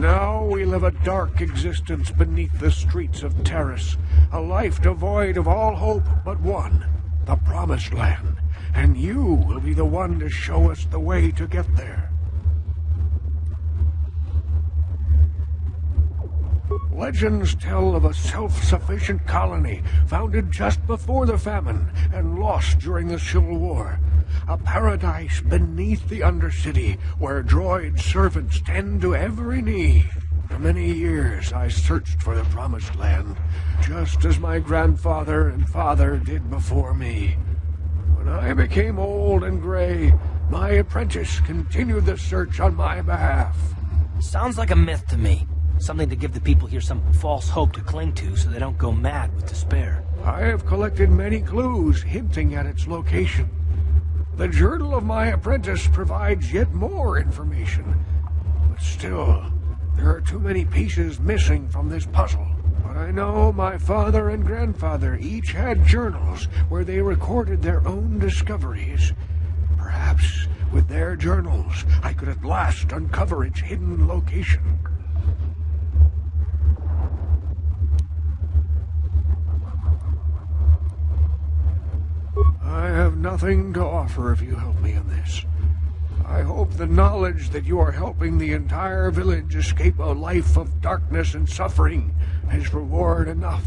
Now we live a dark existence beneath the streets of Terrace, a life devoid of all hope but one, the Promised Land, and you will be the one to show us the way to get there. Legends tell of a self-sufficient colony founded just before the famine and lost during the Civil War. A paradise beneath the Undercity where droid servants tend to every need. For many years I searched for the Promised Land, just as my grandfather and father did before me. When I became old and gray, my apprentice continued the search on my behalf. Sounds like a myth to me. Something to give the people here some false hope to cling to so they don't go mad with despair. I have collected many clues hinting at its location. The journal of my apprentice provides yet more information. But still, there are too many pieces missing from this puzzle. But I know my father and grandfather each had journals where they recorded their own discoveries. Perhaps with their journals, I could at last uncover its hidden location. I have nothing to offer if you help me in this. I hope the knowledge that you are helping the entire village escape a life of darkness and suffering is reward enough.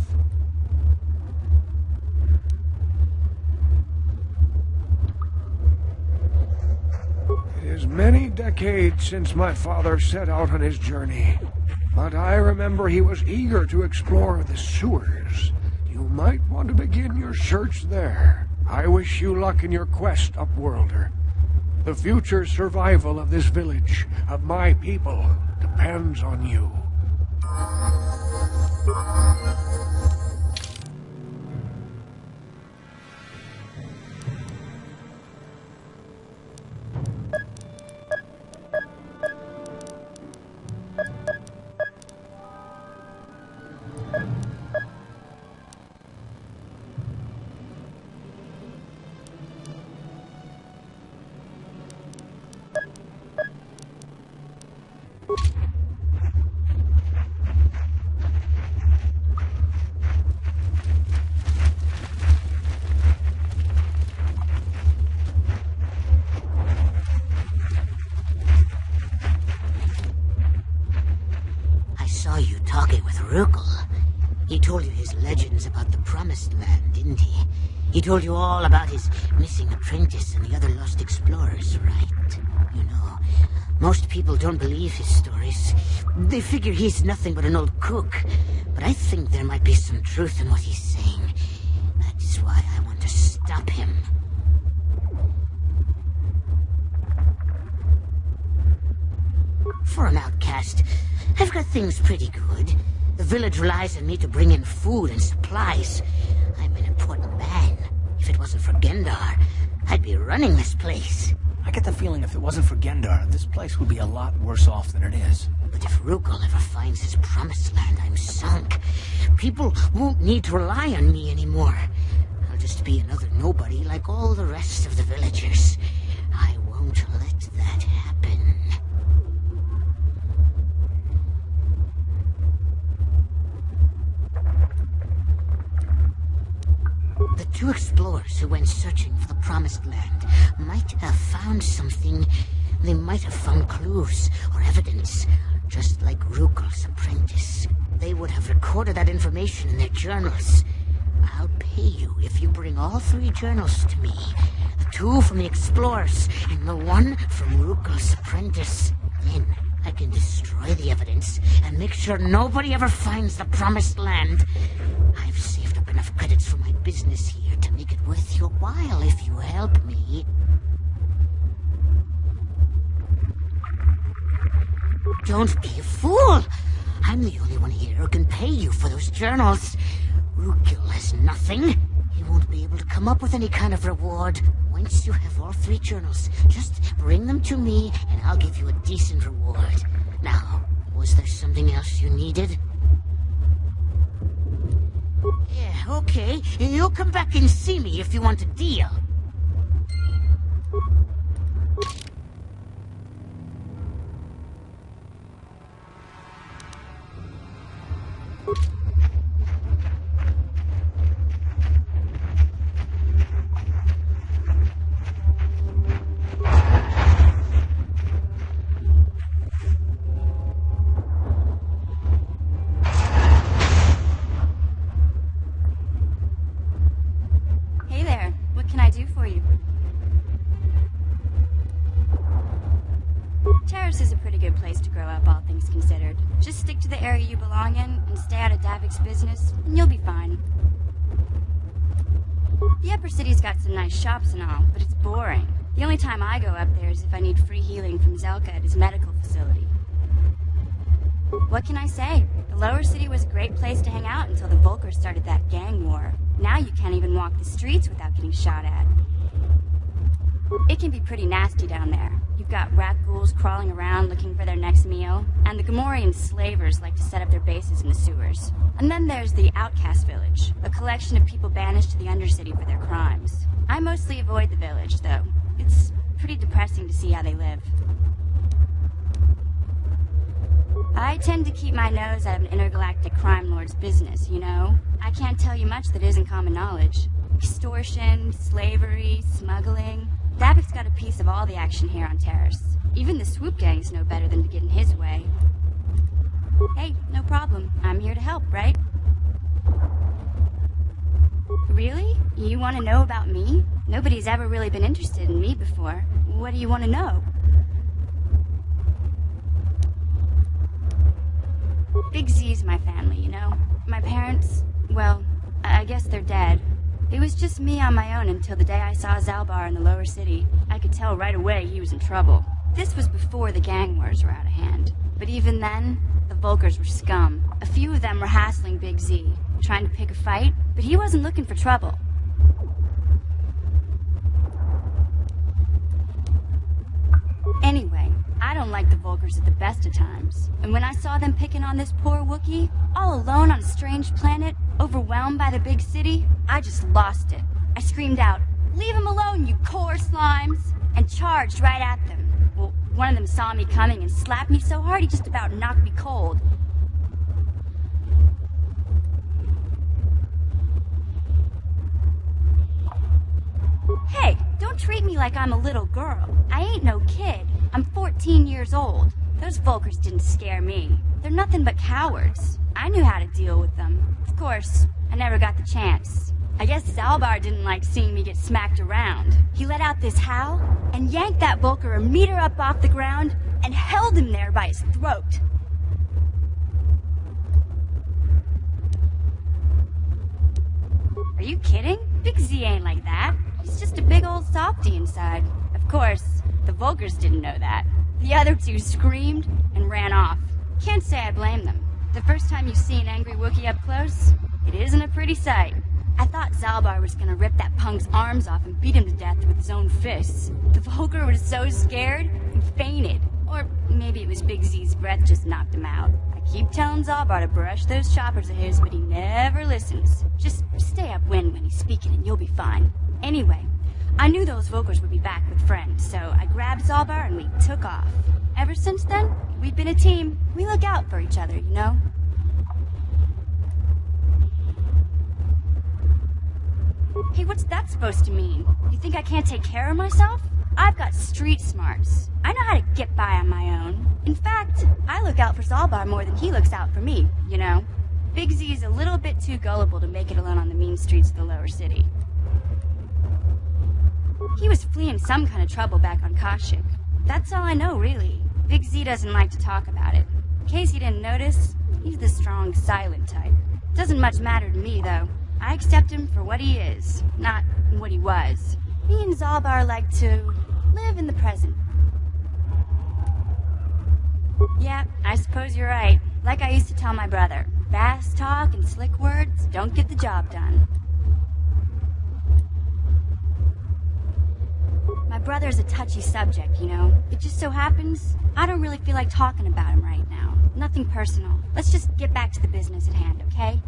It is many decades since my father set out on his journey, but I remember he was eager to explore the sewers. You might want to begin your search there. I wish you luck in your quest, Upworlder. The future survival of this village, of my people, depends on you. He told you his legends about the Promised Land, didn't he? He told you all about his missing apprentice and the other lost explorers, right? You know, most people don't believe his stories. They figure he's nothing but an old cook. But I think there might be some truth in what he's saying. That's why I want to stop him. For an outcast, I've got things pretty good. The village relies on me to bring in food and supplies. I'm an important man. If it wasn't for Gendar, I'd be running this place. I get the feeling if it wasn't for Gendar, this place would be a lot worse off than it is. But if Rugal ever finds his Promised Land, I'm sunk. People won't need to rely on me anymore. I'll just be another nobody like all the rest of the villagers. I won't let that happen. The two explorers who went searching for the Promised Land might have found something. They might have found clues or evidence, just like Rugal's apprentice. They would have recorded that information in their journals. I'll pay you if you bring all 3 journals to me. The 2 from the explorers and the 1 from Rugal's apprentice. Then I can destroy the evidence and make sure nobody ever finds the Promised Land. I've saved up enough credits for my business here to make it worth your while if you help me. Don't be a fool! I'm the only one here who can pay you for those journals. Rugal has nothing. He won't be able to come up with any kind of reward. Once you have all 3 journals, just bring them to me and I'll give you a decent reward. Now, was there something else you needed? Yeah, okay. You'll come back and see me if you want a deal. Hey there, what can I do for you? Terrace is a pretty good place to grow up, all things considered. Just stick to the area you belong in and stay out of Davik's business, and you'll be fine. The upper city's got some nice shops and all, but it's boring. The only time I go up there is if I need free healing from Zelka at his medical facility. What can I say? The lower city was a great place to hang out until the Volkers started that gang war. Now you can't even walk the streets without getting shot at. It can be pretty nasty down there. You've got rat ghouls crawling around looking for their next meal, and the Gamorrean slavers like to set up their bases in the sewers. And then there's the Outcast Village, a collection of people banished to the Undercity for their crimes. I mostly avoid the village, though. It's pretty depressing to see how they live. I tend to keep my nose out of an intergalactic crime lord's business, you know? I can't tell you much that isn't common knowledge. Extortion, slavery, smuggling. Davik's got a piece of all the action here on Terrace. Even the swoop gangs know better than to get in his way. Hey, no problem. I'm here to help, right? Really? You want to know about me? Nobody's ever really been interested in me before. What do you want to know? Big Z's my family, you know? My parents, well, I guess they're dead. It was just me on my own until the day I saw Zalbar in the lower city. I could tell right away he was in trouble. This was before the gang wars were out of hand. But even then, the Volkers were scum. A few of them were hassling Big Z, trying to pick a fight, but he wasn't looking for trouble. Anyway, I don't like the Volkers at the best of times. And when I saw them picking on this poor Wookiee, all alone on a strange planet, overwhelmed by the big city, I just lost it. I screamed out, "Leave him alone, you core slimes!" and charged right at them. Well, one of them saw me coming and slapped me so hard he just about knocked me cold. Hey, don't treat me like I'm a little girl. I ain't no kid. I'm 14 years old. Those Volkers didn't scare me. They're nothing but cowards. I knew how to deal with them. Of course, I never got the chance. I guess Zalbar didn't like seeing me get smacked around. He let out this howl and yanked that Volker a meter up off the ground and held him there by his throat. Are you kidding? Big Z ain't like that. He's just a big old softy inside. Of course, the Volkers didn't know that. The other two screamed and ran off. Can't say I blame them. The first time you see an angry Wookiee up close, it isn't a pretty sight. I thought Zalbar was gonna rip that punk's arms off and beat him to death with his own fists. The Volker was so scared, he fainted. Or maybe it was Big Z's breath just knocked him out. I keep telling Zalbar to brush those choppers of his, but he never listens. Just stay upwind when he's speaking and you'll be fine. Anyway, I knew those Volkers would be back with friends, so I grabbed Zalbar and we took off. Ever since then, we've been a team. We look out for each other, you know? Hey, what's that supposed to mean? You think I can't take care of myself? I've got street smarts. I know how to get by on my own. In fact, I look out for Zalbar more than he looks out for me, you know? Big Z's a little bit too gullible to make it alone on the mean streets of the lower city. He was fleeing some kind of trouble back on Kashyyyk. That's all I know, really. Big Z doesn't like to talk about it. In case you didn't notice, he's the strong, silent type. Doesn't much matter to me, though. I accept him for what he is, not what he was. Me and Zalbar like to live in the present. Yeah, I suppose you're right. Like I used to tell my brother, fast talk and slick words don't get the job done. My brother's a touchy subject, you know. It just so happens I don't really feel like talking about him right now. Nothing personal. Let's just get back to the business at hand, okay?